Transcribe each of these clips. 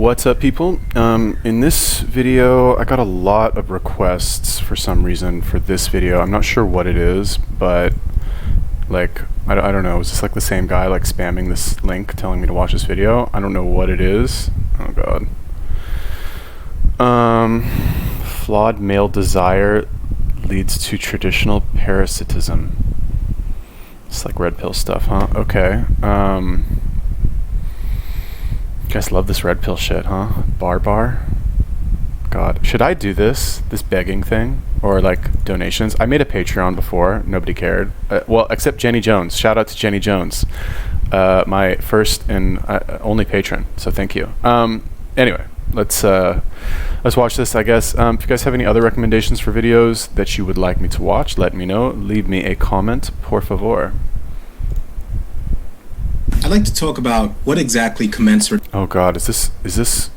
What's up, people? In this video, I got a lot of requests for some reason for this video. I'm not sure what it is, but like, I don't know. Is this like the same guy like spamming this link telling me to watch this video? I don't know what it is. Oh god. Flawed male desire leads to traditional parasitism. It's like red pill stuff, huh? Okay. You guys love this red pill shit, huh? Bar. God, should I do this begging thing, or like donations? I made a Patreon before, nobody cared. Well, except Jenny Jones. Shout out to Jenny Jones, my first and only patron. So thank you. Anyway, let's watch this, I guess. If you guys have any other recommendations for videos that you would like me to watch, let me know. Leave me a comment, por favor. I'd like to talk about what exactly commensurate. Oh god, is this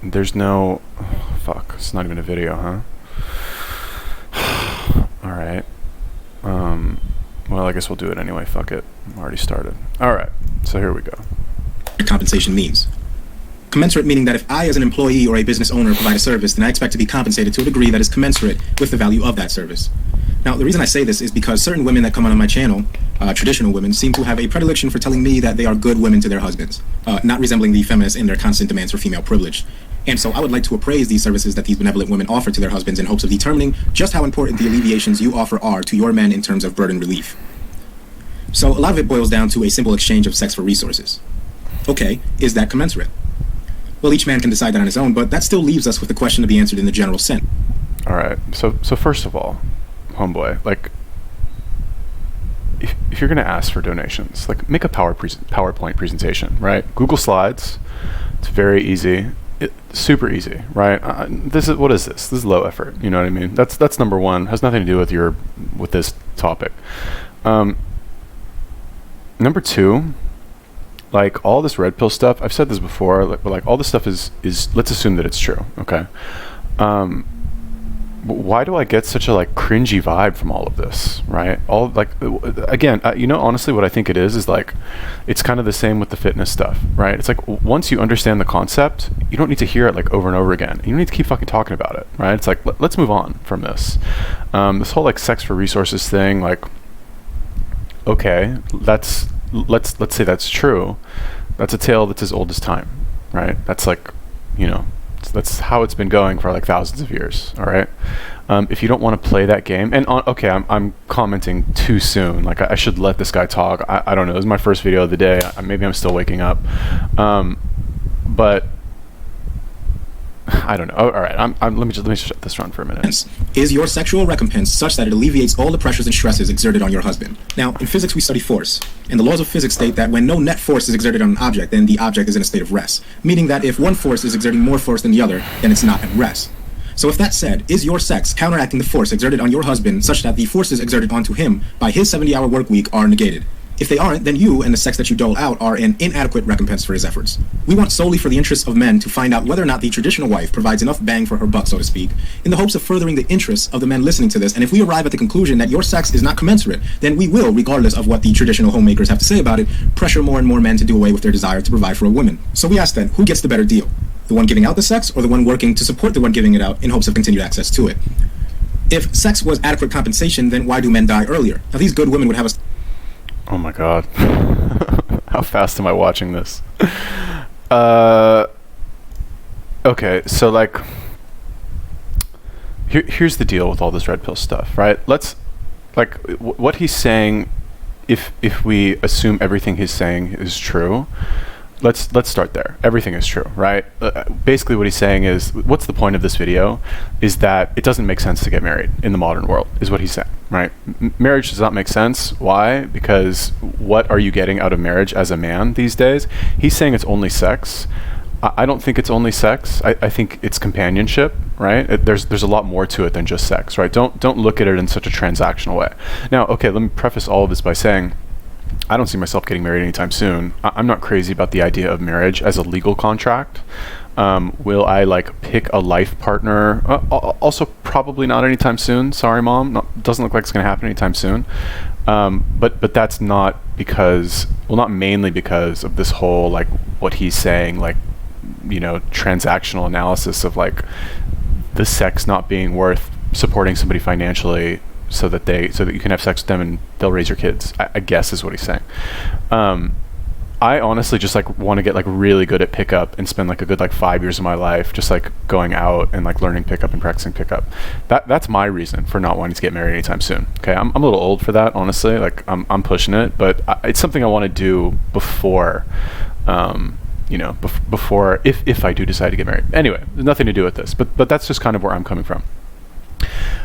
there's no fuck, it's not even a video, huh? Alright. Well, I guess we'll do it anyway, fuck it. I'm already started. Alright, so here we go. Compensation means. Commensurate meaning that if I as an employee or a business owner provide a service, then I expect to be compensated to a degree that is commensurate with the value of that service. Now, the reason I say this is because certain women that come on my channel, traditional women, seem to have a predilection for telling me that they are good women to their husbands, not resembling the feminists in their constant demands for female privilege. And so I would like to appraise these services that these benevolent women offer to their husbands in hopes of determining just how important the alleviations you offer are to your men in terms of burden relief. So a lot of it boils down to a simple exchange of sex for resources. Okay, is that commensurate? Well, each man can decide that on his own, but that still leaves us with the question to be answered in the general sense. Alright, so first of all, homeboy, like, if you're gonna ask for donations, like, make a PowerPoint presentation, right? Google Slides, it's very easy, super easy, right? What is this? This is low effort, you know what I mean? That's number one, has nothing to do with this topic. Number two, like, all this red pill stuff, I've said this before, but like, all this stuff is let's assume that it's true, okay? Why do I get such a like cringy vibe from all of this, right? All like, again, you know, honestly, what I think it is like, it's kind of the same with the fitness stuff, right? It's like, once you understand the concept, you don't need to hear it like over and over again. You don't need to keep fucking talking about it, right? It's like, let's move on from this. This whole like sex for resources thing, like, okay, let's say that's true. That's a tale that's as old as time, right? That's like, you know, that's how it's been going for like thousands of years. All right. If you don't want to play that game, and okay, I'm commenting too soon. Like, I should let this guy talk. I don't know. This is my first video of the day. Maybe I'm still waking up. But I don't know. All right. Let me just shut this run for a minute. Is your sexual recompense such that it alleviates all the pressures and stresses exerted on your husband? Now, in physics, we study force, and the laws of physics state that when no net force is exerted on an object, then the object is in a state of rest, meaning that if one force is exerting more force than the other, then it's not at rest. So if that's said, is your sex counteracting the force exerted on your husband such that the forces exerted onto him by his 70-hour work week are negated? If they aren't, then you and the sex that you dole out are an inadequate recompense for his efforts. We want solely for the interests of men to find out whether or not the traditional wife provides enough bang for her buck, so to speak, in the hopes of furthering the interests of the men listening to this. And if we arrive at the conclusion that your sex is not commensurate, then we will, regardless of what the traditional homemakers have to say about it, pressure more and more men to do away with their desire to provide for a woman. So we ask then, who gets the better deal? The one giving out the sex, or the one working to support the one giving it out in hopes of continued access to it? If sex was adequate compensation, then why do men die earlier? Now, these good women would have us. Oh my god. How fast am I watching this? Okay, so like, here's the deal with all this red pill stuff, right? Let's, like, what he's saying, if we assume everything he's saying is true, let's start there. Everything is true, right? Basically what he's saying is, what's the point of this video, is that it doesn't make sense to get married in the modern world, is what he's saying, right? Marriage does not make sense. Why? Because what are you getting out of marriage as a man these days? He's saying it's only sex. I don't think it's only sex. I think it's companionship, right? There's a lot more to it than just sex, right? Don't look at it in such a transactional way. Now, okay, let me preface all of this by saying, I don't see myself getting married anytime soon. I'm not crazy about the idea of marriage as a legal contract. Will I like pick a life partner? Also, probably not anytime soon. Sorry, Mom. Doesn't look like it's going to happen anytime soon. But that's not because, well, not mainly because of this whole like what he's saying, like transactional analysis of like the sex not being worth supporting somebody financially so that you can have sex with them and they'll raise your kids, I guess is what he's saying. I honestly just like want to get like really good at pickup and spend like a good like 5 years of my life just like going out and like learning pickup and practicing pickup. That's my reason for not wanting to get married anytime soon. Okay, I'm a little old for that, honestly. Like I'm pushing it, but it's something I want to do before, before if I do decide to get married. Anyway, there's nothing to do with this, but that's just kind of where I'm coming from.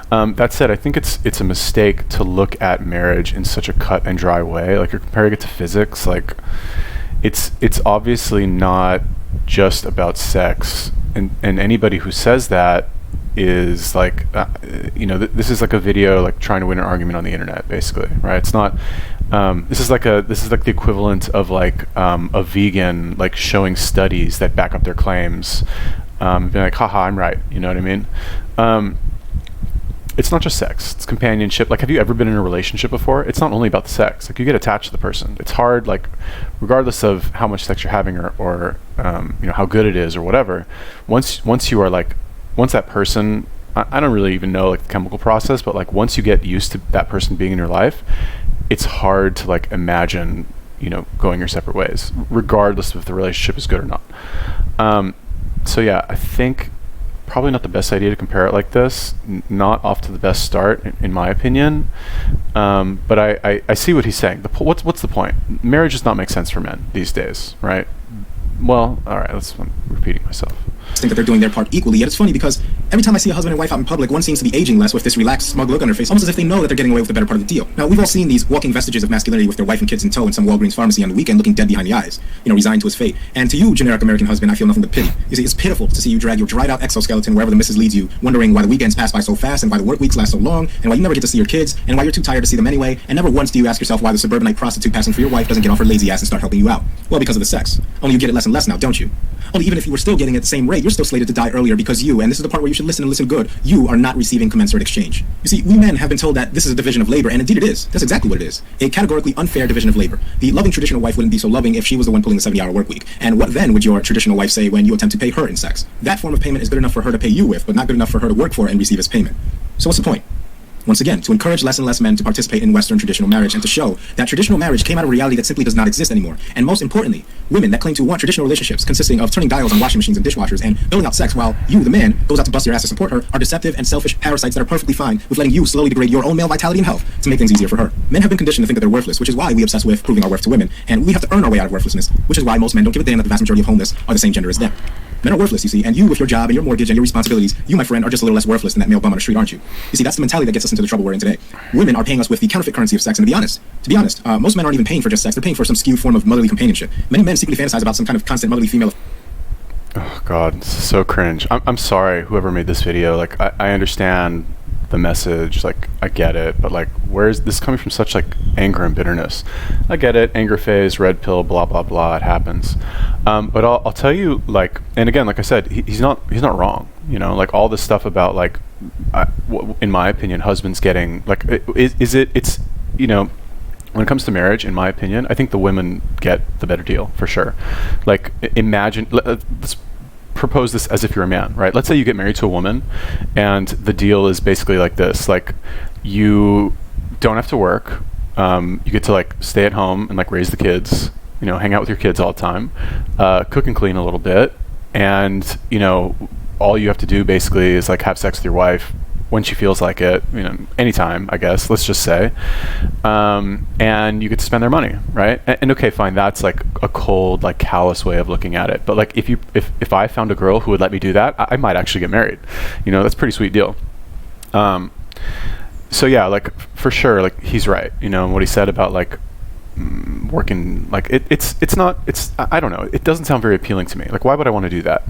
That said, I think it's a mistake to look at marriage in such a cut and dry way. Like you're comparing it to physics. Like it's obviously not just about sex, and anybody who says that is like, this is like a video like trying to win an argument on the internet, basically, right? It's not. This is like the equivalent of like a vegan like showing studies that back up their claims, being like, haha, I'm right. You know what I mean? It's not just sex, it's companionship. Like, have you ever been in a relationship before? It's not only about the sex. Like, you get attached to the person. It's hard, like, regardless of how much sex you're having or how good it is or whatever, once that person, I don't really even know, like, the chemical process, but, like, once you get used to that person being in your life, it's hard to, like, imagine, going your separate ways, regardless of if the relationship is good or not. So, yeah, I think probably not the best idea to compare it like this. Not off to the best start, in my opinion. But I see what he's saying. What's the point? Marriage does not make sense for men these days, right? Well, all right. I'm repeating myself. Think that they're doing their part equally. Yet it's funny because every time I see a husband and wife out in public, one seems to be aging less with this relaxed, smug look on their face, almost as if they know that they're getting away with the better part of the deal. Now, we've all seen these walking vestiges of masculinity with their wife and kids in tow in some Walgreens pharmacy on the weekend, looking dead behind the eyes, resigned to his fate. And to you, generic American husband, I feel nothing but pity. You see, it's pitiful to see you drag your dried out exoskeleton wherever the missus leads you, wondering why the weekends pass by so fast and why the work weeks last so long and why you never get to see your kids and why you're too tired to see them anyway, and never once do you ask yourself why the suburbanite prostitute passing for your wife doesn't get off her lazy ass and start helping you out. Well, because of the sex. Only you get it less and less now, don't you? Only even if you were still getting it at the same rate, you're still slated to die earlier because you, and this is the part where you should listen and listen good, you are not receiving commensurate exchange. You see, we men have been told that this is a division of labor, and indeed it is. That's exactly what it is. A categorically unfair division of labor. The loving traditional wife wouldn't be so loving if she was the one pulling the 70-hour work week. And what then would your traditional wife say when you attempt to pay her in sex? That form of payment is good enough for her to pay you with, but not good enough for her to work for and receive as payment. So what's the point? Once again, to encourage less and less men to participate in Western traditional marriage and to show that traditional marriage came out of a reality that simply does not exist anymore. And most importantly, women that claim to want traditional relationships consisting of turning dials on washing machines and dishwashers and billing out sex while you, the man, goes out to bust your ass to support her are deceptive and selfish parasites that are perfectly fine with letting you slowly degrade your own male vitality and health to make things easier for her. Men have been conditioned to think that they're worthless, which is why we obsess with proving our worth to women, and we have to earn our way out of worthlessness, which is why most men don't give a damn that the vast majority of homeless are the same gender as them. Men are worthless, you see, and you with your job and your mortgage and your responsibilities, you, my friend, are just a little less worthless than that male bum on the street, aren't you? You see, that's the mentality that gets us into the trouble we're in today. Women are paying us with the counterfeit currency of sex, and to be honest, most men aren't even paying for just sex, they're paying for some skewed form of motherly companionship. Many men secretly fantasize about some kind of constant motherly female. Oh God, so cringe. I'm sorry, whoever made this video. Like, I understand the message, like, I get it, but like, where is this coming from? Such like anger and bitterness. I get it, anger phase, red pill, blah blah blah, it happens. But I'll tell you, like, and again, like I said, he's not wrong. Like all this stuff about like, in my opinion, husbands getting like, it's when it comes to marriage, in my opinion, I think the women get the better deal for sure. Like, imagine, let's propose this as if you're a man, right? Let's say you get married to a woman and the deal is basically like this, like, you don't have to work, you get to like stay at home and like raise the kids, hang out with your kids all the time, cook and clean a little bit, and all you have to do basically is like have sex with your wife when she feels like it, anytime, I guess, let's just say, and you get to spend their money, right? And okay, fine, that's like a cold, like callous way of looking at it. But like, if I found a girl who would let me do that, I might actually get married. That's a pretty sweet deal. So yeah, like for sure, like he's right. What he said about like working, like it's not, I don't know, it doesn't sound very appealing to me. Like, why would I want to do that?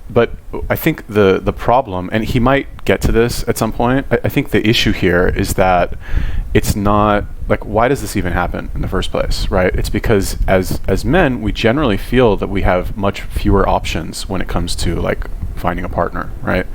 But I think the problem, and he might get to this at some point, I think the issue here is that it's not, like, why does this even happen in the first place, right? It's because as men, we generally feel that we have much fewer options when it comes to, like, finding a partner, right?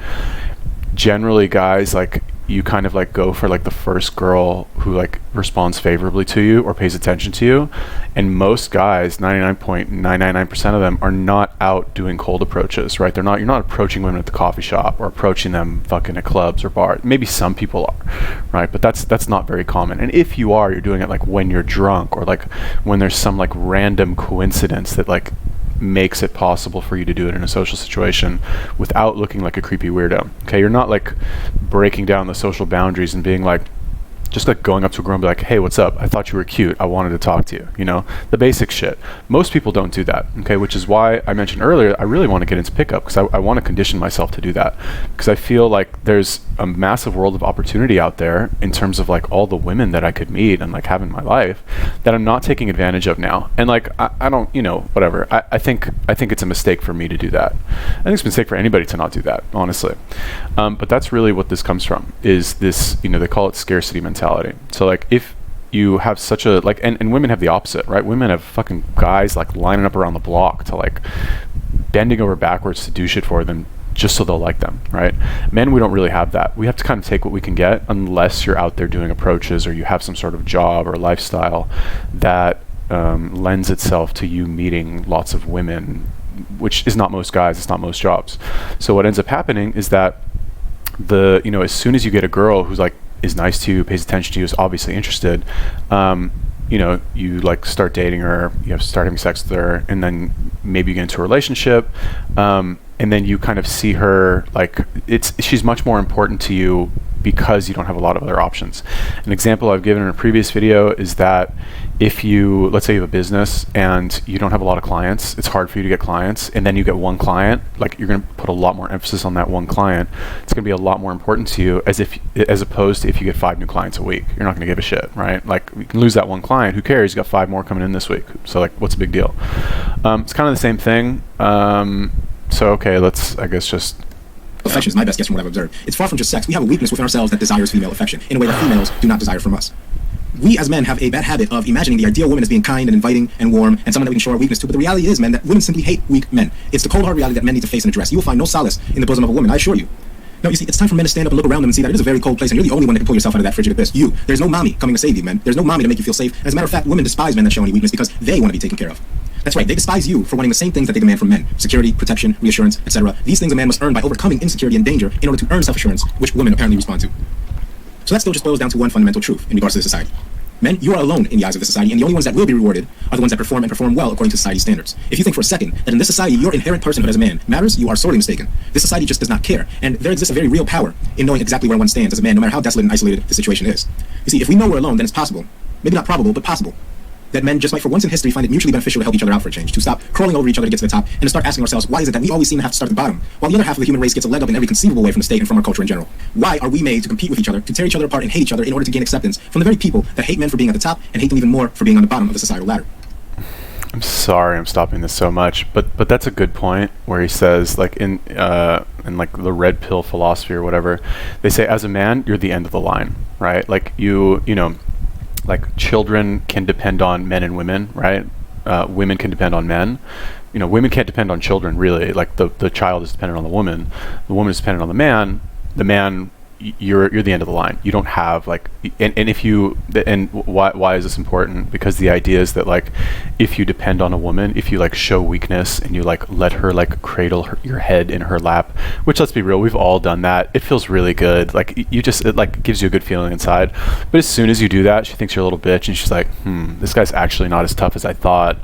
Generally, guys, like, you kind of like go for like the first girl who like responds favorably to you or pays attention to you. And most guys, 99.999% of them, are not out doing cold approaches, right? You're not approaching women at the coffee shop or approaching them fucking at clubs or bars. Maybe some people are, right? But that's not very common. And if you are, you're doing it like when you're drunk, or like when there's some like random coincidence that like makes it possible for you to do it in a social situation without looking like a creepy weirdo. Okay, you're not like breaking down the social boundaries and being like, just like going up to a girl and be like, hey, what's up? I thought you were cute. I wanted to talk to you. You know, the basic shit. Most people don't do that, okay? Which is why I mentioned earlier, I really want to get into pickup, because I want to condition myself to do that. Because I feel like there's a massive world of opportunity out there in terms of like all the women that I could meet and like have in my life that I'm not taking advantage of now. And like, I don't, you know, whatever. I think it's a mistake for me to do that. I think it's a mistake for anybody to not do that, honestly. But that's really what this comes from, is this, you know, they call it scarcity mentality. So like if you have such a like, and women have the opposite, right? Women have fucking guys like lining up around the block to like bending over backwards to do shit for them just so they'll like them, right? Men, we don't really have that. We have to kind of take what we can get, unless you're out there doing approaches or you have some sort of job or lifestyle that lends itself to you meeting lots of women, which is not most guys, it's not most jobs. So what ends up happening is that you know, as soon as you get a girl who's like is nice to you, pays attention to you, is obviously interested, you know, you like start dating her, you have start having sex with her, and then maybe you get into a relationship, and then you kind of see her like she's much more important to you because you don't have a lot of other options. An example I've given in a previous video is that if you, let's say you have a business and you don't have a lot of clients, it's hard for you to get clients, and then you get one client, like you're going to put a lot more emphasis on that one client. It's going to be a lot more important to you as opposed to if you get 5 new clients a week. You're not going to give a shit, right? Like you can lose that one client, who cares? You got 5 more coming in this week. So like, what's the big deal? It's kind of the same thing. So okay, let's, I guess, just affection is my best guess from what I've observed. It's far from just sex. We have a weakness within ourselves that desires female affection in a way that females do not desire from us. We as men have a bad habit of imagining the ideal woman as being kind and inviting and warm and someone that we can show our weakness to. But the reality is, men, that women simply hate weak men. It's the cold hard reality that men need to face and address. You will find no solace in the bosom of a woman, I assure you. No, you see, it's time for men to stand up and look around them and see that it is a very cold place, and you're the only one that can pull yourself out of that frigid abyss. You. There's no mommy coming to save you, men. There's no mommy to make you feel safe. As a matter of fact, women despise men that show any weakness because they want to be taken care of. That's right, they despise you for wanting the same things that they demand from men: security, protection, reassurance, etc. These things a man must earn by overcoming insecurity and danger in order to earn self-assurance, which women apparently respond to. So that still just boils down to one fundamental truth in regards to this society. Men, you are alone in the eyes of the society, and the only ones that will be rewarded are the ones that perform and perform well according to society's standards. If you think for a second that in this society your inherent personhood as a man matters, you are sorely mistaken. This society just does not care, and there exists a very real power in knowing exactly where one stands as a man, no matter how desolate and isolated the situation is. You see, if we know we're alone, then it's possible, maybe not probable, but possible, that men just might for once in history find it mutually beneficial to help each other out for a change, to stop crawling over each other to get to the top, and to start asking ourselves, why is it that we always seem to have to start at the bottom, while the other half of the human race gets a leg up in every conceivable way from the state and from our culture in general? Why are we made to compete with each other, to tear each other apart and hate each other in order to gain acceptance from the very people that hate men for being at the top and hate them even more for being on the bottom of the societal ladder? I'm sorry I'm stopping this so much, but that's a good point where he says, like in like the red pill philosophy or whatever, they say as a man you're the end of the line, right? Like you know, like children can depend on men and women, right? Women can depend on men. You know, women can't depend on children, really. Like the child is dependent on the woman is dependent on the man. The man, you're the end of the line. You don't have like, and if you, and why is this important? Because the idea is that like, if you depend on a woman, if you like show weakness and you like let her like cradle your head in her lap, which, let's be real, we've all done that. It feels really good. Like it like gives you a good feeling inside. But as soon as you do that, she thinks you're a little bitch, and she's like, this guy's actually not as tough as I thought.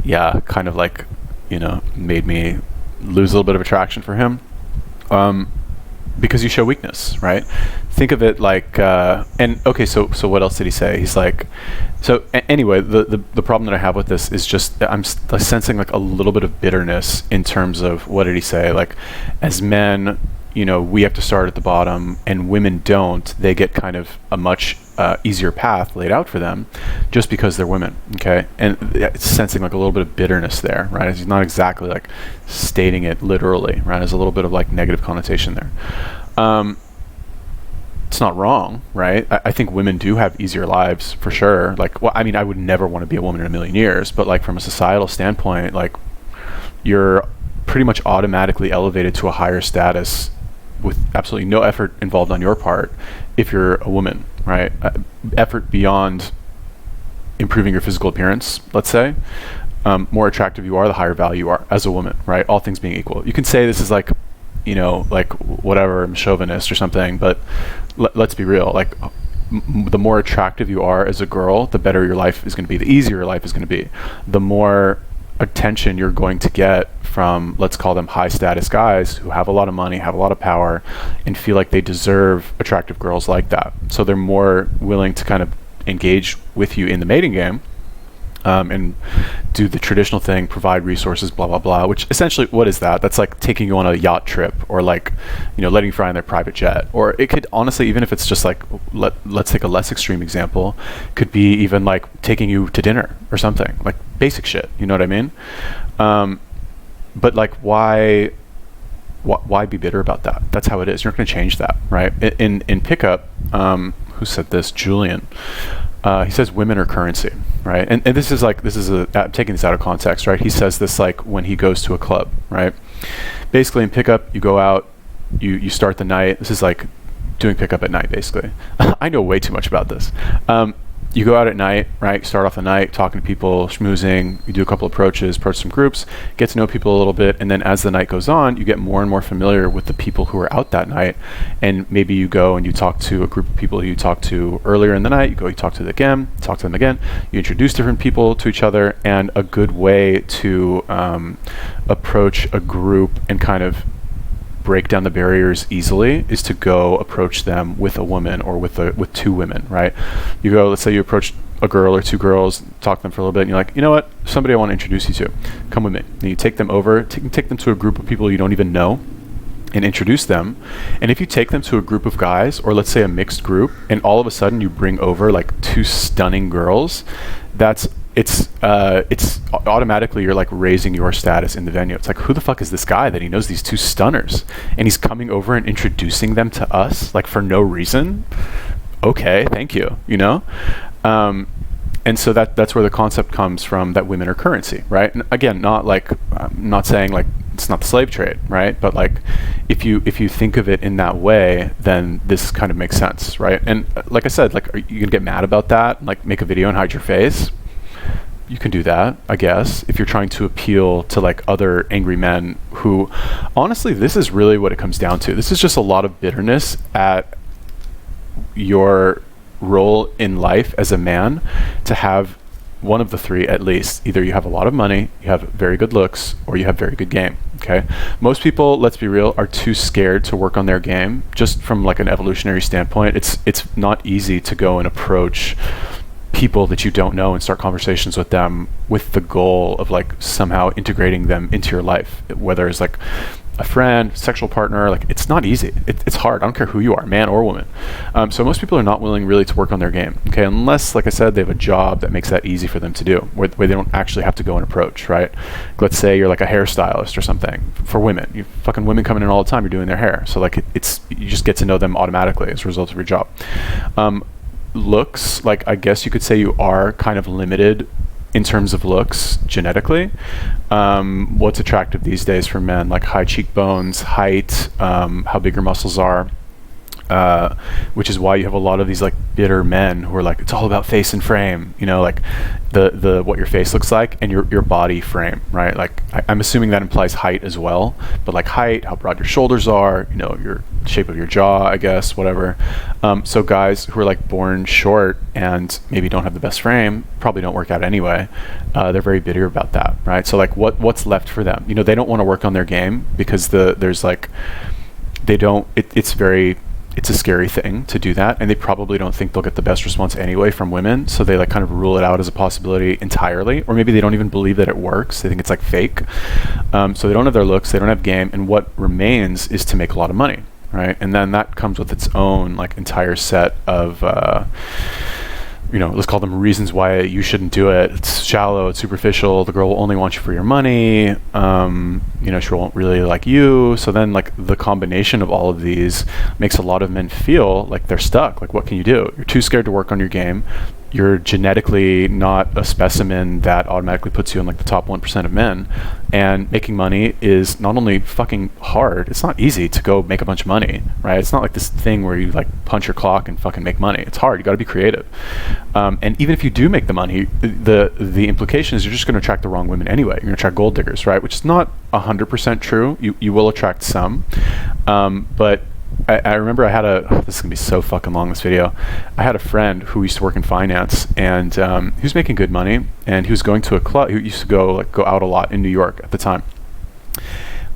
Yeah, kind of like, you know, made me lose a little bit of attraction for him. Because you show weakness, right? Think of it like, and okay, so what else did he say? He's like, so anyway, the problem that I have with this is just I'm sensing like a little bit of bitterness in terms of, what did he say? Like, as men, you know, we have to start at the bottom, and women don't. They get kind of a much easier path laid out for them just because they're women, okay? And it's sensing like a little bit of bitterness there, right? He's not exactly like stating it literally, right? There's a little bit of like negative connotation there. It's not wrong, right? I think women do have easier lives for sure. Like, well, I mean, I would never want to be a woman in a million years, but like from a societal standpoint, like you're pretty much automatically elevated to a higher status with absolutely no effort involved on your part if you're a woman, right? Effort beyond improving your physical appearance, let's say. More attractive you are, the higher value you are as a woman, right? All things being equal. You can say this is like, you know, like whatever, I'm chauvinist or something, but let's be real. Like, the more attractive you are as a girl, the better your life is going to be, the easier your life is going to be. The more attention you're going to get from, let's call them high status guys who have a lot of money, have a lot of power, and feel like they deserve attractive girls like that. So they're more willing to kind of engage with you in the mating game, and do the traditional thing, provide resources, blah, blah, blah, which essentially, what is that? That's like taking you on a yacht trip, or like, you know, letting you fly in their private jet. Or it could honestly, even if it's just like, let's take a less extreme example, could be even like taking you to dinner or something, like basic shit, you know what I mean? But like, why be bitter about that? That's how it is. You're not going to change that, right? In pickup, who said this? Julian. He says women are currency, right? And this is I'm taking this out of context, right? He says this like when he goes to a club, right? Basically in pickup, you go out, you start the night. This is like doing pickup at night, basically. I know way too much about this. You go out at night, right? Start off the night talking to people, schmoozing. You do a couple approach some groups, get to know people a little bit, and then as the night goes on, you get more and more familiar with the people who are out that night. And maybe you go and you talk to a group of people who you talked to earlier in the night. You talk to them again. You introduce different people to each other, and a good way to approach a group and kind of break down the barriers easily is to go approach them with a woman or with two women, right? You go, let's say you approach a girl or two girls, talk to them for a little bit, and you're like, you know what, somebody I want to introduce you to, come with me. And you take them over, take them to a group of people you don't even know and introduce them. And if you take them to a group of guys, or let's say a mixed group, and all of a sudden you bring over like two stunning girls, it's automatically you're like raising your status in the venue. It's like, who the fuck is this guy that he knows these two stunners and he's coming over and introducing them to us like for no reason? Okay, thank you, you know? And so that's where the concept comes from, that women are currency, right? And again, not like, I'm not saying like it's not the slave trade, right? But like, if you think of it in that way, then this kind of makes sense, right? And like I said, like, are you gonna get mad about that? Like, make a video and hide your face? You can do that, I guess, if you're trying to appeal to like other angry men who, honestly, this is really what it comes down to. This is just a lot of bitterness at your role in life as a man, to have one of the three at least. Either you have a lot of money, you have very good looks, or you have very good game. Okay, most people, let's be real, are too scared to work on their game. Just from like an evolutionary standpoint, it's not easy to go and approach people that you don't know and start conversations with them with the goal of like somehow integrating them into your life, whether it's like a friend, sexual partner. Like, it's not easy. It's hard. I don't care who you are, man or woman. So most people are not willing really to work on their game, okay, unless, like I said, they have a job that makes that easy for them to do, where they don't actually have to go and approach, right? Let's say you're like a hairstylist or something for women. You fucking women coming in all the time, you're doing their hair, so like it's you just get to know them automatically as a result of your job. Looks, like, I guess you could say you are kind of limited in terms of looks genetically. What's attractive these days for men, like high cheekbones, height, how big your muscles are, which is why you have a lot of these like bitter men who are like, it's all about face and frame, you know, like the what your face looks like and your body frame, right? Like I'm assuming that implies height as well, but like height, how broad your shoulders are, you know, your shape of your jaw, I guess, whatever. So guys who are like born short and maybe don't have the best frame probably don't work out anyway. They're very bitter about that, right? So like what's left for them? You know, they don't want to work on their game because there's like, they don't, it's a scary thing to do that, and they probably don't think they'll get the best response anyway from women, so they like kind of rule it out as a possibility entirely, or maybe they don't even believe that it works. They think it's like fake. So they don't have their looks, they don't have game, and what remains is to make a lot of money, right? And then that comes with its own like entire set of you know, let's call them reasons why you shouldn't do it. It's shallow, it's superficial, the girl will only want you for your money, you know, she won't really like you. So then like the combination of all of these makes a lot of men feel like they're stuck. Like, what can you do? You're too scared to work on your game. you're genetically not a specimen that automatically puts you in like the top 1% of men. And making money is not only fucking hard, it's not easy to go make a bunch of money, right? It's not like this thing where you like punch your clock and fucking make money. It's hard. You got to be creative. And even if you do make the money, the implication is you're just going to attract the wrong women anyway. You're going to attract gold diggers, right? Which is not 100% true. You will attract some, but I remember I had this is gonna be so fucking long, this video. I had a friend who used to work in finance, and he was making good money, and he was going to a club. He used to go out a lot in New York at the time.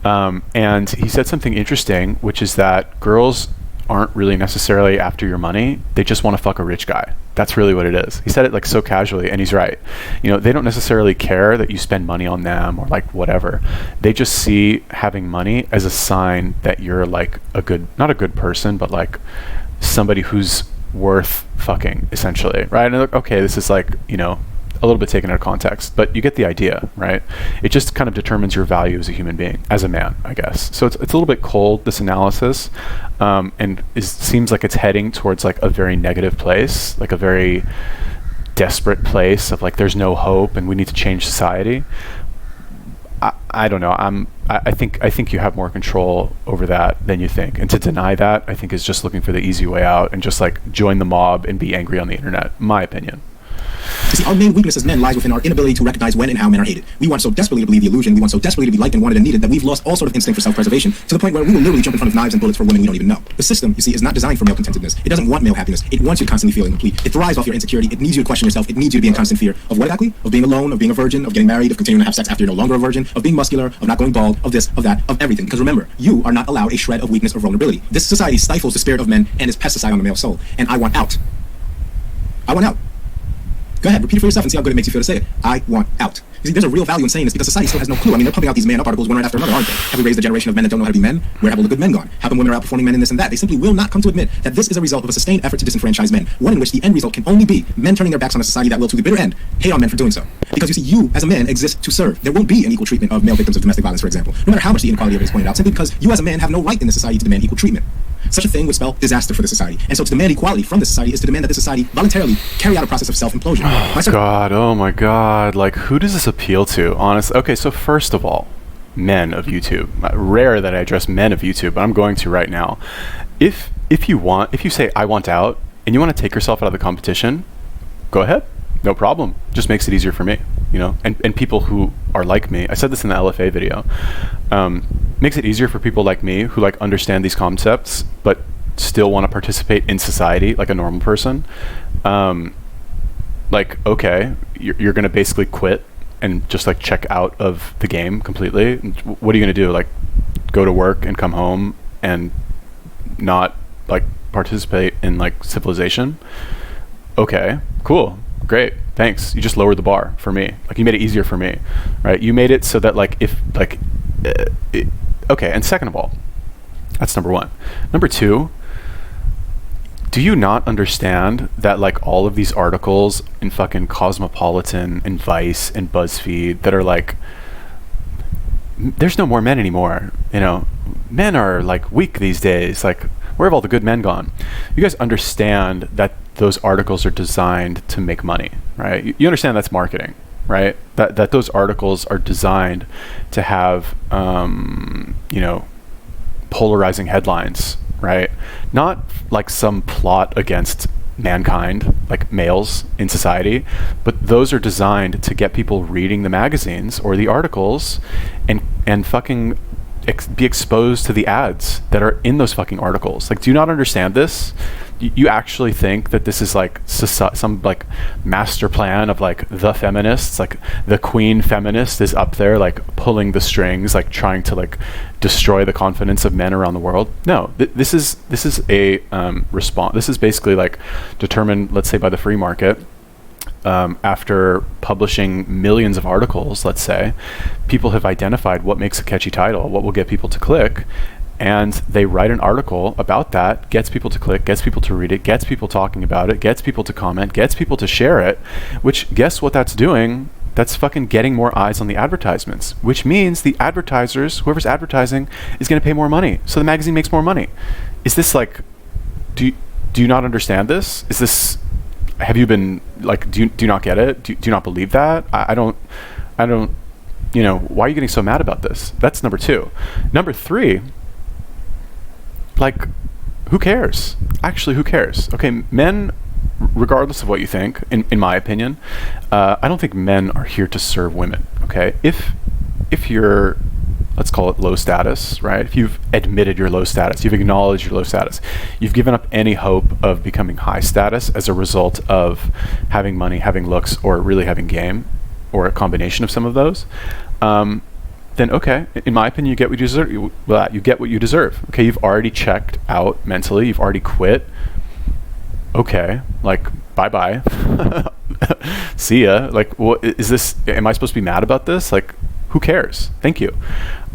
And he said something interesting, which is that girls aren't really necessarily after your money. They just want to fuck a rich guy. That's really what it is. He said it like so casually, and he's right. You know, they don't necessarily care that you spend money on them or like whatever. They just see having money as a sign that you're like not a good person, but like somebody who's worth fucking, essentially, right? And like, okay, this is like, you know, a little bit taken out of context, but you get the idea, right? It just kind of determines your value as a human being, as a man, I guess. So it's a little bit cold, this analysis, and it seems like it's heading towards like a very negative place, like a very desperate place of like there's no hope and we need to change society. I don't know. I think you have more control over that than you think, and to deny that, I think, is just looking for the easy way out and just like join the mob and be angry on the internet. My opinion. You see, our main weakness as men lies within our inability to recognize when and how men are hated. We want so desperately to believe the illusion, we want so desperately to be liked and wanted and needed, that we've lost all sort of instinct for self-preservation, to the point where we will literally jump in front of knives and bullets for women we don't even know. The system, you see, is not designed for male contentedness. It doesn't want male happiness. It wants you to constantly feel incomplete. It thrives off your insecurity. It needs you to question yourself. It needs you to be in constant fear of what exactly? Of being alone, of being a virgin, of getting married, of continuing to have sex after you're no longer a virgin, of being muscular, of not going bald, of this, of that, of everything. Because remember, you are not allowed a shred of weakness or vulnerability. This society stifles the spirit of men and is pesticide on the male soul. And I want out. I want out. Go ahead, repeat it for yourself and see how good it makes you feel to say it. I want out. You see, there's a real value in saying this because society still has no clue. I mean, they're pumping out these man up articles one right after another, aren't they? Have we raised a generation of men that don't know how to be men? Where have all the good men gone? How come women are outperforming men in this and that? They simply will not come to admit that this is a result of a sustained effort to disenfranchise men, one in which the end result can only be men turning their backs on a society that will, to the bitter end, hate on men for doing so. Because you see, you, as a man, exist to serve. There won't be an equal treatment of male victims of domestic violence, for example, no matter how much the inequality of it is pointed out, simply because you, as a man, have no right in this society to demand equal treatment. Such a thing would spell disaster for the society. And so to demand equality from the society is to demand that the society voluntarily carry out a process of self-implosion. Oh my God. Like, who does this appeal to? Honestly. Okay, so first of all, men of YouTube. Rare that I address men of YouTube, but I'm going to right now. If you say I want out and you want to take yourself out of the competition, go ahead. No problem. Just makes it easier for me, you know? And people who are like me, I said this in the LFA video, makes it easier for people like me who like understand these concepts, but still want to participate in society like a normal person. Like, okay, you're going to basically quit and just like check out of the game completely. What are you going to do? Like go to work and come home and not like participate in like civilization? Okay, cool. Great, thanks. You just lowered the bar for me. Like you made it easier for me, right? You made it so that like if like, okay. And second of all, that's number one. Number two, do you not understand that like all of these articles in fucking Cosmopolitan and Vice and BuzzFeed that are like, there's no more men anymore. You know, men are like weak these days. Like, where have all the good men gone? You guys understand that those articles are designed to make money, right? You understand that's marketing, right? That those articles are designed to have, you know, polarizing headlines, right? Not like some plot against mankind, like males in society, but those are designed to get people reading the magazines or the articles and fucking be exposed to the ads that are in those fucking articles. Like, do you not understand this? You actually think that this is like some like master plan of like the feminists, like the queen feminist is up there like pulling the strings, like trying to like destroy the confidence of men around the world? No, this is a response. This is basically like determined, let's say, by the free market. After publishing millions of articles, let's say, people have identified what makes a catchy title, what will get people to click, and they write an article about that, gets people to click, gets people to read it, gets people talking about it, gets people to comment, gets people to share it, which, guess what that's doing? That's fucking getting more eyes on the advertisements, which means the advertisers, whoever's advertising, is going to pay more money. So the magazine makes more money. Is this like, do you not understand this? Is this have you been like, do you not get it? Do you not believe that? I don't, why are you getting so mad about this? That's number 2. Number 3, like, who cares? Actually, who cares? Okay, men, regardless of what you think, in my opinion, I don't think men are here to serve women, okay? If you're, let's call it low status, right? If you've admitted your low status, you've acknowledged your low status, you've given up any hope of becoming high status as a result of having money, having looks, or really having game, or a combination of some of those, then okay, in my opinion, you get what you deserve. You get what you deserve. Okay, you've already checked out mentally. You've already quit. Okay, like, bye-bye. See ya. Like, what is this? Am I supposed to be mad about this? Like, who cares? Thank you.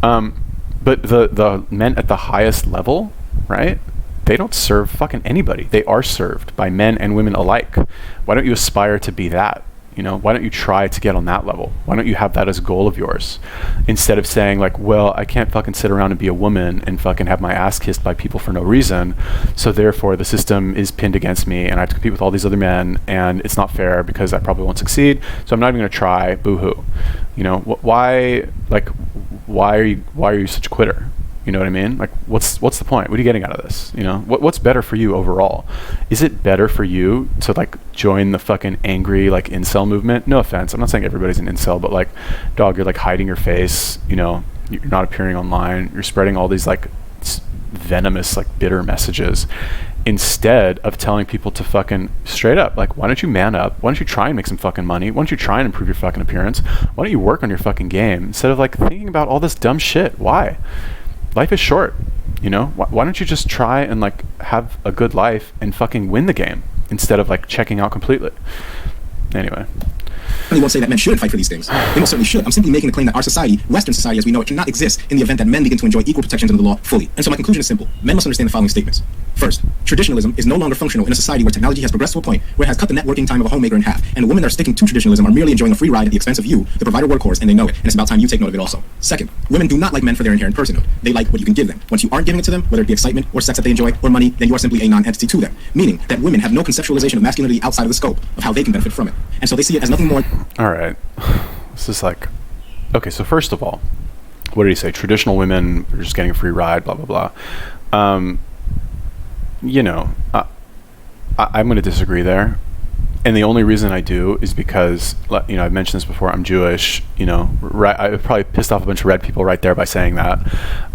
But the men at the highest level, right? They don't serve fucking anybody. They are served by men and women alike. Why don't you aspire to be that? Why don't you try to get on that level? Why don't you have that as a goal of yours? Instead of saying like, well, I can't fucking sit around and be a woman and fucking have my ass kissed by people for no reason. So therefore the system is pinned against me and I have to compete with all these other men and it's not fair because I probably won't succeed. So I'm not even gonna try, boo-hoo. Why are you such a quitter? You know what I mean? Like, what's the point? What are you getting out of this? What's better for you overall? Is it better for you to like join the fucking angry like incel movement? No offense, I'm not saying everybody's an incel, but like, dog, you're like hiding your face. You're not appearing online. You're spreading all these like venomous, like bitter messages, instead of telling people to fucking straight up, like, why don't you man up? Why don't you try and make some fucking money? Why don't you try and improve your fucking appearance? Why don't you work on your fucking game instead of like thinking about all this dumb shit? Why? Life is short, why don't you just try and like have a good life and fucking win the game instead of like checking out completely. Anyway. I won't say that men shouldn't fight for these things. They most certainly should. I'm simply making the claim that our society, Western society as we know it, cannot exist in the event that men begin to enjoy equal protections under the law fully. And so my conclusion is simple. Men must understand the following statements. First, traditionalism is no longer functional in a society where technology has progressed to a point where it has cut the networking time of a homemaker in half, and the women that are sticking to traditionalism are merely enjoying a free ride at the expense of you, the provider workhorse, and they know it, and it's about time you take note of it also. Second, women do not like men for their inherent personhood. They like what you can give them. Once you aren't giving it to them, whether it be excitement or sex that they enjoy or money, then you are simply a non-entity to them, meaning that women have no conceptualization of masculinity outside of the scope of how they can benefit from it. And so they see it as nothing more. All right. This is like, okay, so first of all, what did he say? Traditional women are just getting a free ride, blah, blah, blah. I'm going to disagree there. And the only reason I do is because, I've mentioned this before, I'm Jewish, I probably pissed off a bunch of red people right there by saying that.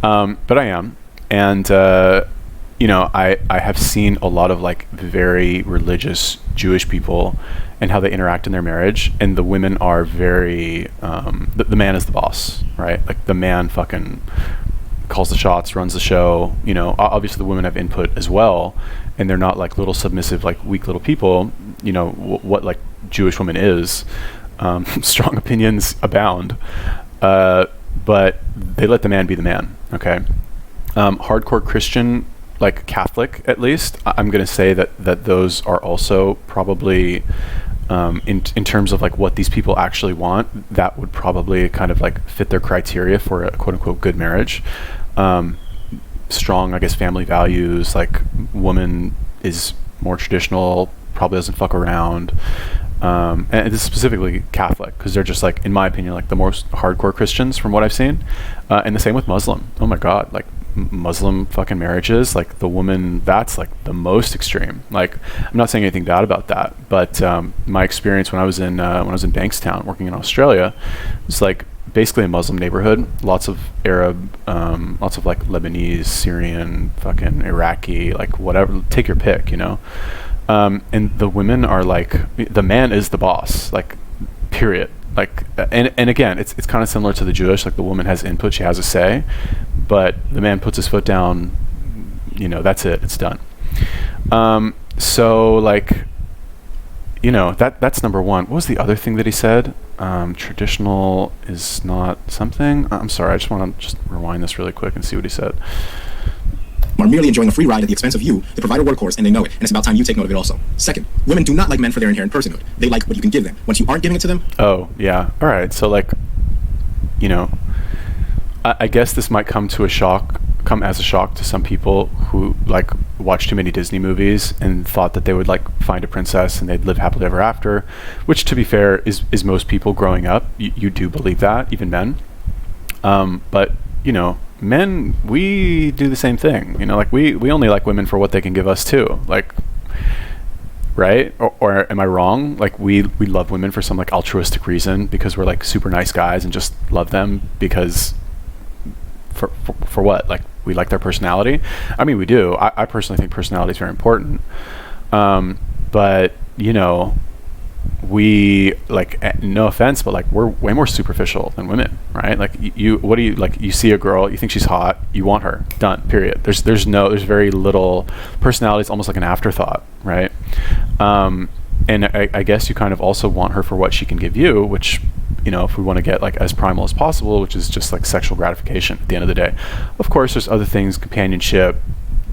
But I am. And, I have seen a lot of like very religious Jewish people and how they interact in their marriage, and the women are very the man is the boss, right? Like the man fucking calls the shots, runs the show. Obviously the women have input as well, and they're not like little submissive, like weak little people. What like Jewish woman is. Strong opinions abound, but they let the man be the man. Okay, hardcore Christian, like Catholic at least, I'm going to say that those are also probably in terms of like what these people actually want, that would probably kind of like fit their criteria for a quote unquote good marriage. Strong, I guess, family values, like woman is more traditional, probably doesn't fuck around. And this is specifically Catholic, because they're just like, in my opinion, like the most hardcore Christians from what I've seen. And the same with Muslim. Oh my God, like Muslim fucking marriages, like the woman, that's like the most extreme. Like, I'm not saying anything bad about that, but my experience when I was in Bankstown working in Australia, it's like basically a Muslim neighborhood, lots of Arab, lots of like Lebanese, Syrian, fucking Iraqi, like whatever, take your pick, and the women are like, the man is the boss, like, period. Like, and again, it's kind of similar to the Jewish, like the woman has input, she has a say, but the man puts his foot down, that's it, it's done. So like, that's number one. What was the other thing that he said? Traditional is not something. I'm sorry, I just want to just rewind this really quick and see what he said. Are merely enjoying a free ride at the expense of you, the provider workhorse, and they know it, and it's about time you take note of it also. Second, women do not like men for their inherent personhood. They like what you can give them. Once you aren't giving it to them... Oh, yeah. All right. So, like, I guess this might come to a shock come as a shock to some people who like watched too many Disney movies and thought that they would like find a princess and they'd live happily ever after, which to be fair is most people growing up. You do believe that, even men. But you know, men, we do the same thing. You know, like we only like women for what they can give us too. Like, right? Or am I wrong? Like we love women for some like altruistic reason because we're like super nice guys and just love them because for what? Like we like their personality? I mean, we do. I personally think personality is very important. But you know, we like, no offense, but like we're way more superficial than women, right? Like what do you like? You see a girl, you think she's hot, you want her, done, period. There's very little personality. It's almost like an afterthought, right? And I guess you kind of also want her for what she can give you, which, you know, if we want to get like as primal as possible, which is just like sexual gratification at the end of the day. Of course, there's other things, companionship,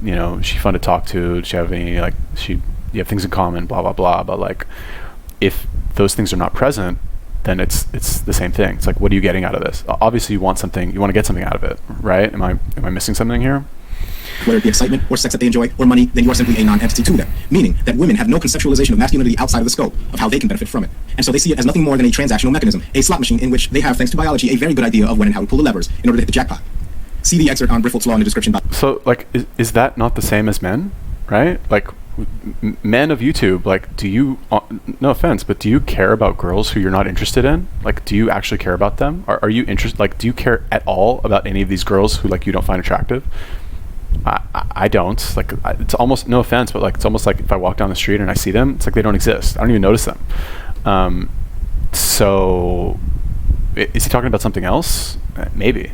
you know, is she fun to talk to? Does she have any, like, you have things in common, blah, blah, blah. But like, if those things are not present, then it's the same thing. It's like, what are you getting out of this? Obviously you want something, you want to get something out of it, right? Am I missing something here? Whether it be excitement or sex that they enjoy or money, then you are simply a non-entity to them. Meaning that women have no conceptualization of masculinity outside of the scope of how they can benefit from it. And so they see it as nothing more than a transactional mechanism, a slot machine in which they have, thanks to biology, a very good idea of when and how to pull the levers in order to hit the jackpot. See the excerpt on Briffelt's Law in the description box. So like, is that not the same as men, right? Like men of YouTube, like, do you, no offense, but do you care about girls who you're not interested in? Like, do you actually care about them? Are you interested, like, do you care at all about any of these girls who like you don't find attractive? I don't. Like, it's almost, no offense, but like, it's almost like if I walk down the street and I see them, it's like they don't exist. I don't even notice them. So is he talking about something else? Maybe.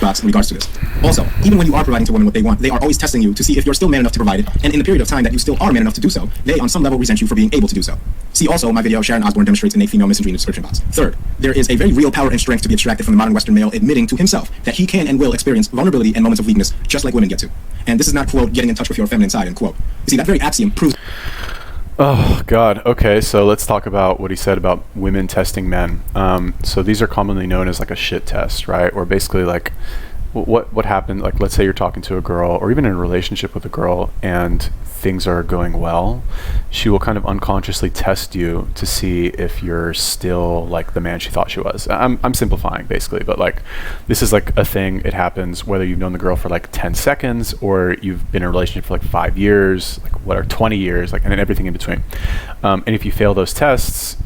Box in regards to this. Also, even when you are providing to women what they want, they are always testing you to see if you're still man enough to provide it, and in the period of time that you still are man enough to do so, they on some level resent you for being able to do so. See also my video, Sharon Osbourne demonstrates innate female misandry in the description box. Third, there is a very real power and strength to be extracted from the modern Western male admitting to himself that he can and will experience vulnerability and moments of weakness just like women get to. And this is not, quote, getting in touch with your feminine side, end quote. You see, that very axiom proves... Oh God. Okay, so let's talk about what he said about women testing men. So these are commonly known as like a shit test, right? Or basically like, what happened, like, let's say you're talking to a girl or even in a relationship with a girl and things are going well, she will kind of unconsciously test you to see if you're still like the man she thought she was. I'm simplifying basically, but like, this is like a thing. It happens whether you've known the girl for like 10 seconds or you've been in a relationship for like 5 years, like what are 20 years, like, and then everything in between. And if you fail those tests,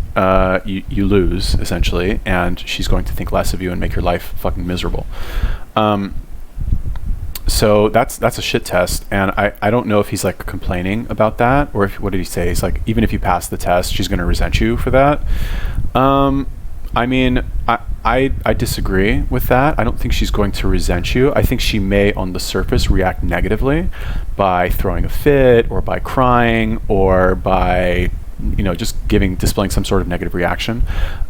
you lose essentially, and she's going to think less of you and make your life fucking miserable. So that's a shit test, and I don't know if he's like complaining about that, or if, what did he say? He's like, even if you pass the test, she's going to resent you for that. I mean, I disagree with that. I don't think she's going to resent you. I think she may on the surface react negatively by throwing a fit or by crying or by, you know, just displaying some sort of negative reaction.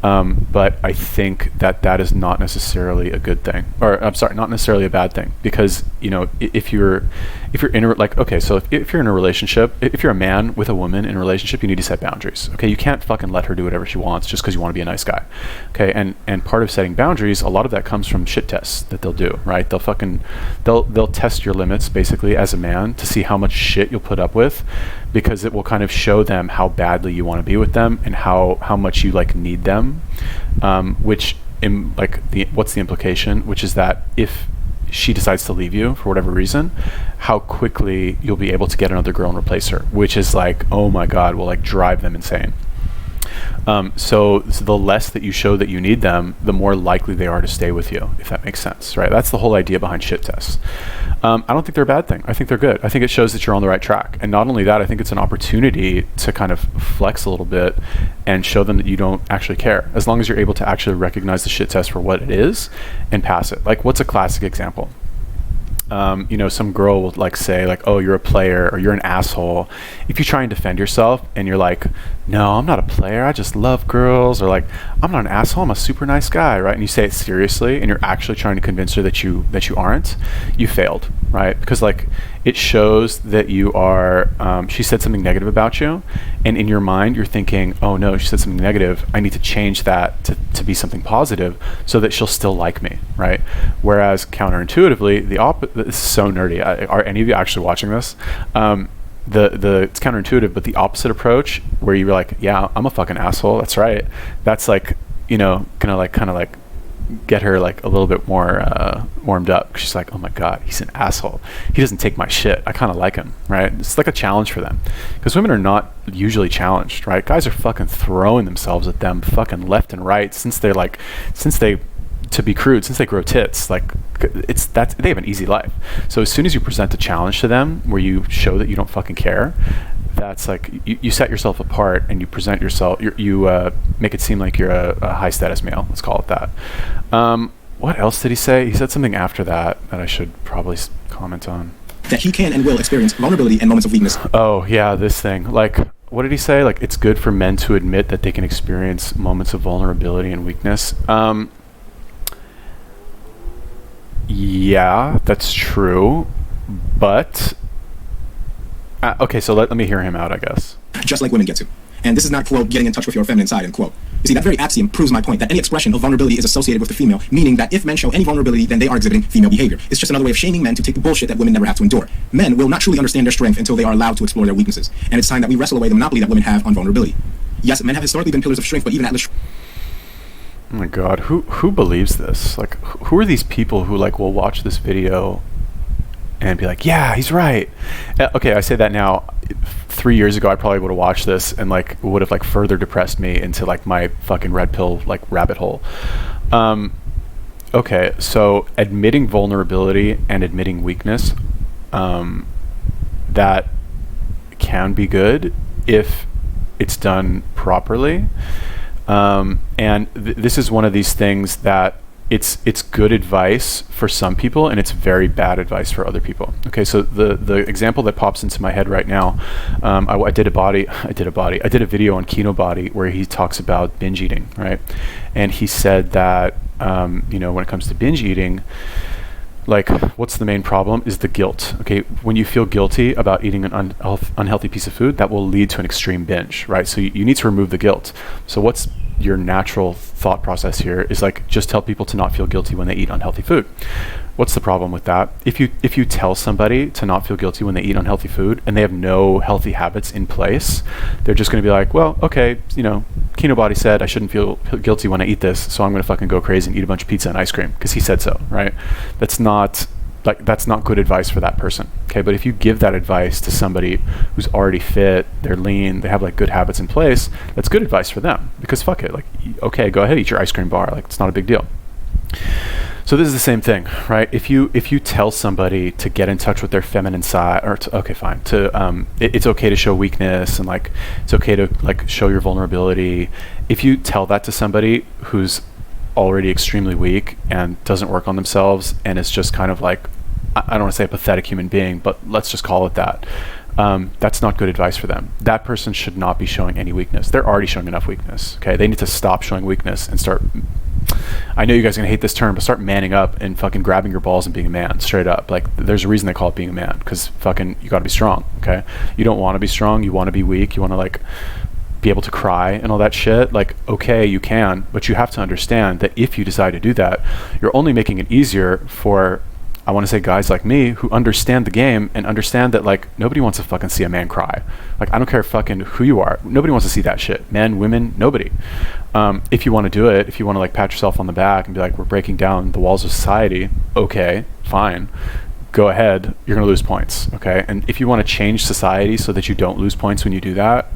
But I think that is not necessarily a good thing, or I'm sorry, not necessarily a bad thing, because, you know, if you're in a, like, okay, so if you're in a relationship, if you're a man with a woman in a relationship, you need to set boundaries. Okay, you can't fucking let her do whatever she wants just because you want to be a nice guy. Okay, and part of setting boundaries, a lot of that comes from shit tests that they'll do, right? They'll test your limits basically as a man to see how much shit you'll put up with, because it will kind of show them how badly you want to be with them and how much you like need them, which in like what's the implication, which is that if she decides to leave you for whatever reason, how quickly you'll be able to get another girl and replace her, which is like, oh my God, will like drive them insane. So the less that you show that you need them, the more likely they are to stay with you, if that makes sense, right? That's the whole idea behind shit tests. I don't think they're a bad thing. I think they're good. I think it shows that you're on the right track. And not only that, I think it's an opportunity to kind of flex a little bit and show them that you don't actually care, as long as you're able to actually recognize the shit test for what it is and pass it. Like, what's a classic example? some girl will like say like, oh, you're a player or you're an asshole. If you try and defend yourself and you're like, no, I'm not a player, I just love girls, or like, I'm not an asshole, I'm a super nice guy, right? And you say it seriously and you're actually trying to convince her that you aren't, you failed, right? Because like it shows that you are, she said something negative about you, and in your mind you're thinking, oh no, she said something negative, I need to change that to be something positive so that she'll still like me, right? Whereas counterintuitively, this is so nerdy. Are any of you actually watching this? It's counterintuitive, but the opposite approach, where you're like, yeah, I'm a fucking asshole, that's right. That's like, gonna like kind of like get her like a little bit more warmed up. She's like, oh my god, he's an asshole. He doesn't take my shit. I kind of like him, right? It's like a challenge for them, because women are not usually challenged, right? Guys are fucking throwing themselves at them fucking left and right since they to be crude, since they grow tits. Like they have an easy life. So as soon as you present a challenge to them where you show that you don't fucking care, that's like you set yourself apart and you present yourself, you make it seem like you're a high status male, let's call it that. What else did he say? He said something after that I should probably comment on. That he can and will experience vulnerability and moments of weakness. Oh yeah, this thing. Like, what did he say? Like, it's good for men to admit that they can experience moments of vulnerability and weakness. Yeah, that's true, but okay, so let me hear him out, I guess. Just like women get to. And this is not, quote, getting in touch with your feminine side, end quote. You see, that very axiom proves my point that any expression of vulnerability is associated with the female, meaning that if men show any vulnerability, then they are exhibiting female behavior. It's just another way of shaming men to take the bullshit that women never have to endure. Men will not truly understand their strength until they are allowed to explore their weaknesses. And it's time that we wrestle away the monopoly that women have on vulnerability. Yes, men have historically been pillars of strength, but even Atlas... Oh my god, who believes this? Like, who are these people who like will watch this video and be like, yeah, he's right? Okay, I say that now. 3 years ago, I probably would have watched this and like would have like further depressed me into like my fucking red pill like rabbit hole. Okay, so admitting vulnerability and admitting weakness, that can be good if it's done properly. And this is one of these things that it's good advice for some people and it's very bad advice for other people. Okay, so the example that pops into my head right now, I did a video on Kino Body where he talks about binge eating, right? And he said that when it comes to binge eating, like, what's the main problem is the guilt. Okay, when you feel guilty about eating an unhealthy piece of food, that will lead to an extreme binge, right? So you need to remove the guilt. So what's your natural thought process here is like, just tell people to not feel guilty when they eat unhealthy food. What's the problem with that? If you tell somebody to not feel guilty when they eat unhealthy food and they have no healthy habits in place, they're just going to be like, well, okay, Kino Body said I shouldn't feel guilty when I eat this, so I'm going to fucking go crazy and eat a bunch of pizza and ice cream because he said so, right? That's not good advice for that person. Okay, but if you give that advice to somebody who's already fit, they're lean, they have like good habits in place, that's good advice for them, because fuck it, like, okay, go ahead, eat your ice cream bar, like, it's not a big deal. So this is the same thing, right? If you tell somebody to get in touch with their feminine side, or it's okay to show weakness, and like it's okay to like show your vulnerability. If you tell that to somebody who's already extremely weak and doesn't work on themselves and is just kind of like, I don't want to say a pathetic human being, but let's just call it that. That's not good advice for them. That person should not be showing any weakness. They're already showing enough weakness. Okay, they need to stop showing weakness and start. I know you guys are gonna hate this term, but start manning up and fucking grabbing your balls and being a man, straight up. Like, there's a reason they call it being a man, because fucking you gotta be strong. Okay, you don't want to be strong. You want to be weak. You want to like be able to cry and all that shit. Like, okay, you can, but you have to understand that if you decide to do that, you're only making it easier for, I want to say, guys like me who understand the game and understand that like nobody wants to fucking see a man cry. Like, I don't care fucking who you are. Nobody wants to see that shit. Men, women, nobody. If you want to do it, if you want to like pat yourself on the back and be like, we're breaking down the walls of society, okay, fine. Go ahead. You're going to lose points. Okay. And if you want to change society so that you don't lose points when you do that,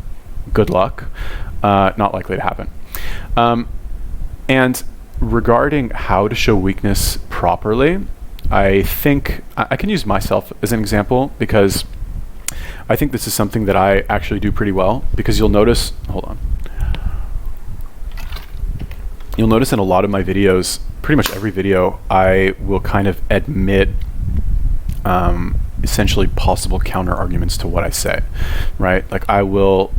good luck. Not likely to happen. And regarding how to show weakness properly, I think I can use myself as an example, because I think this is something that I actually do pretty well, because you'll notice in a lot of my videos, pretty much every video, I will kind of admit essentially possible counter arguments to what I say, right? Like I'll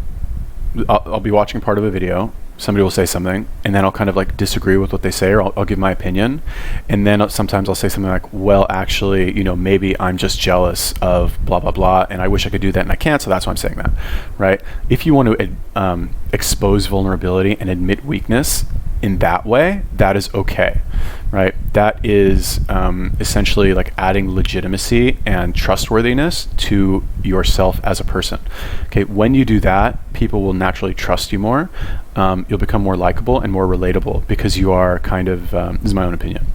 be watching part of a video, somebody will say something, and then I'll kind of like disagree with what they say, or I'll give my opinion, and then sometimes I'll say something like, well, actually, maybe I'm just jealous of blah blah blah, and I wish I could do that and I can't, so that's why I'm saying that, right? If you want to expose vulnerability and admit weakness in that way, that is okay, right? That is essentially like adding legitimacy and trustworthiness to yourself as a person. Okay, when you do that, people will naturally trust you more. You'll become more likable and more relatable because you are kind of, this is my own opinion,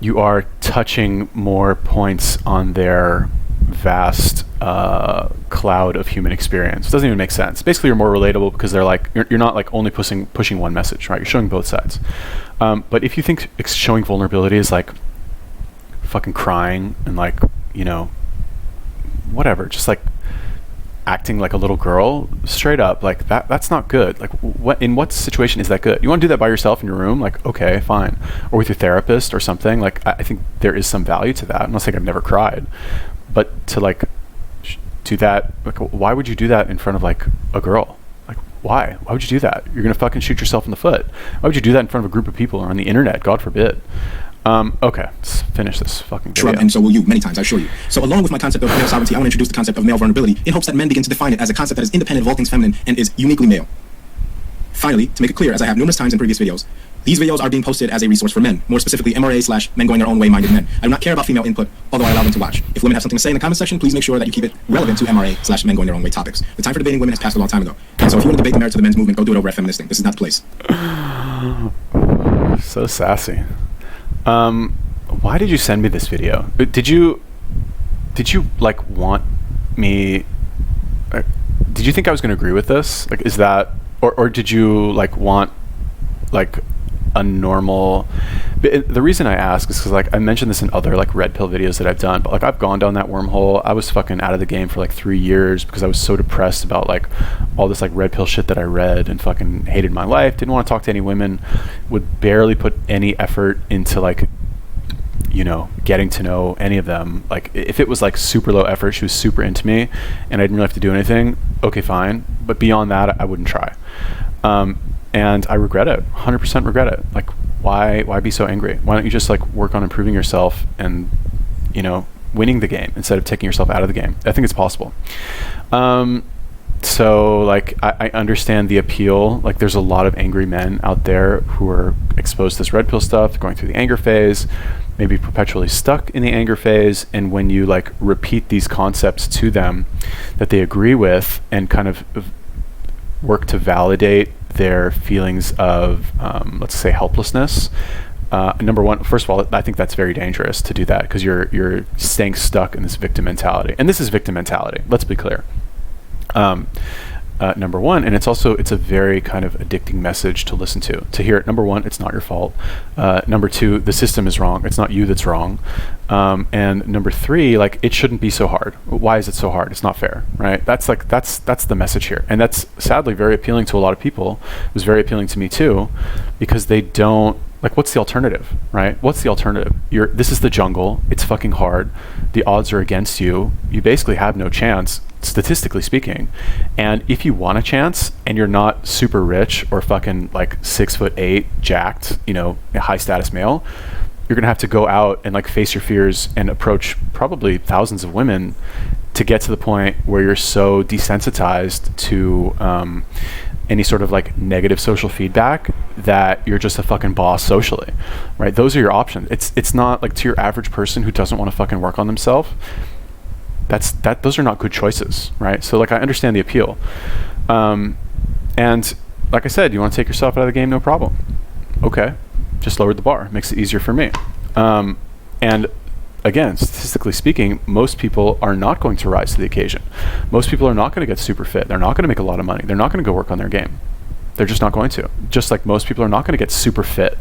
you are touching more points on their vast cloud of human experience. It doesn't even make sense. Basically, you're more relatable because they're like, you're not like only pushing one message, right? You're showing both sides. But if you think showing vulnerability is like fucking crying and like, whatever, just like acting like a little girl, straight up, like that's not good. Like in what situation is that good? You want to do that by yourself in your room? Like, okay, fine. Or with your therapist or something. Like, I think there is some value to that. I'm not saying I've never cried, but to like do that, like, why would you do that in front of like a girl? Like, why would you do that? You're gonna fucking shoot yourself in the foot. Why would you do that in front of a group of people or on the internet? God forbid. Okay, let's finish this fucking video. And so will you, many times, I assure you. So along with my concept of male sovereignty, I want to introduce the concept of male vulnerability in hopes that men begin to define it as a concept that is independent of all things feminine and is uniquely male. Finally, to make it clear, as I have numerous times in previous videos, these videos are being posted as a resource for men, more specifically MRA/men going their own way minded men. I do not care about female input, although I allow them to watch. If women have something to say in the comment section, please make sure that you keep it relevant to MRA/men going their own way topics. The time for debating women has passed a long time ago. And so if you want to debate the merits of the men's movement, go do it over at Feministing. This is not the place. So sassy. Why did you send me this video? Did you like want me? Did you think I was going to agree with this? Like, is that, or did you like want like a normal? The reason I ask is because like I mentioned this in other like red pill videos that I've done, but like I've gone down that wormhole. I was fucking out of the game for like 3 years because I was so depressed about like all this like red pill shit that I read and fucking hated my life. Didn't want to talk to any women. Would barely put any effort into like, getting to know any of them. Like if it was like super low effort, she was super into me and I didn't really have to do anything, okay, fine. But beyond that, I wouldn't try. And I regret it, 100% regret it. Like why be so angry? Why don't you just like work on improving yourself and, winning the game instead of taking yourself out of the game? I think it's possible. So like I understand the appeal. Like there's a lot of angry men out there who are exposed to this red pill stuff, going through the anger phase, maybe perpetually stuck in the anger phase. And when you like repeat these concepts to them that they agree with and kind of work to validate their feelings of let's say helplessness, number one, first of all, I think that's very dangerous to do that because you're staying stuck in this victim mentality, and this is victim mentality, let's be clear. Number one, and it's a very kind of addicting message to listen to hear it. Number one, it's not your fault. Number two, the system is wrong. It's not you that's wrong. And number three, like it shouldn't be so hard. Why is it so hard? It's not fair, right? That's the message here. And that's sadly very appealing to a lot of people. It was very appealing to me too, because they don't, like, what's the alternative, right? What's the alternative? This is the jungle. It's fucking hard. The odds are against you. You basically have no chance, statistically speaking. And if you want a chance and you're not super rich or fucking like 6'8", jacked, a high status male, you're gonna have to go out and like face your fears and approach probably thousands of women to get to the point where you're so desensitized to any sort of like negative social feedback that you're just a fucking boss socially, right? Those are your options. It's not like to your average person who doesn't want to fucking work on themselves. Those are not good choices, right? So like I understand the appeal, and like I said, you want to take yourself out of the game, no problem. Okay, just lowered the bar, makes it easier for me. And again, statistically speaking, most people are not going to rise to the occasion. Most people are not going to get super fit. They're not going to make a lot of money. They're not going to go work on their game. They're just not going to. Just like most people are not going to get super fit.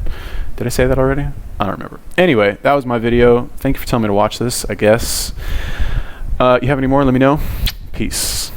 Did I say that already? I don't remember. Anyway, that was my video. Thank you for telling me to watch this, I guess. You have any more? Let me know. Peace.